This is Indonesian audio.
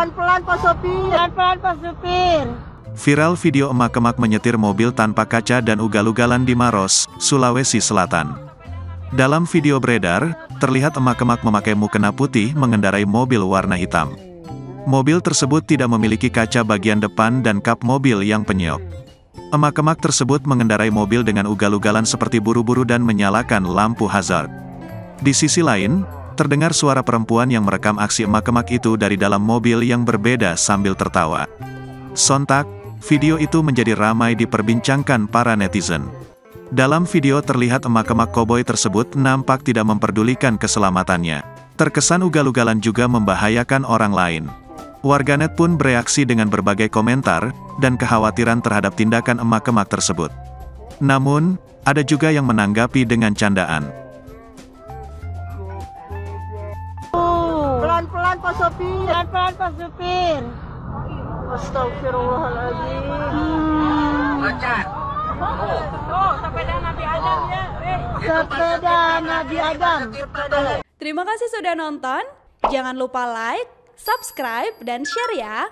Pelan-pelan Pak Sopir. Pelan-pelan Pak Sopir. Viral video emak-emak menyetir mobil tanpa kaca dan ugal-ugalan di Maros, Sulawesi Selatan. Dalam video beredar, terlihat emak-emak memakai mukena putih mengendarai mobil warna hitam. Mobil tersebut tidak memiliki kaca bagian depan dan kap mobil yang penyok. Emak-emak tersebut mengendarai mobil dengan ugal-ugalan seperti buru-buru dan menyalakan lampu hazard. Di sisi lain, terdengar suara perempuan yang merekam aksi emak-emak itu dari dalam mobil yang berbeda sambil tertawa. Sontak, video itu menjadi ramai diperbincangkan para netizen. Dalam video terlihat emak-emak koboi tersebut nampak tidak memperdulikan keselamatannya. Terkesan ugal-ugalan juga membahayakan orang lain. Warganet pun bereaksi dengan berbagai komentar dan kekhawatiran terhadap tindakan emak-emak tersebut. Namun, ada juga yang menanggapi dengan candaan. Pelan-pelan Pak Sopir. Pelan-pelan Pak Sopir. Astagfirullahaladzim. Lancar. Sepeda Nabi Adam ya. Sepeda Nabi Adam. Terima kasih sudah nonton. Jangan lupa like, subscribe, dan share ya.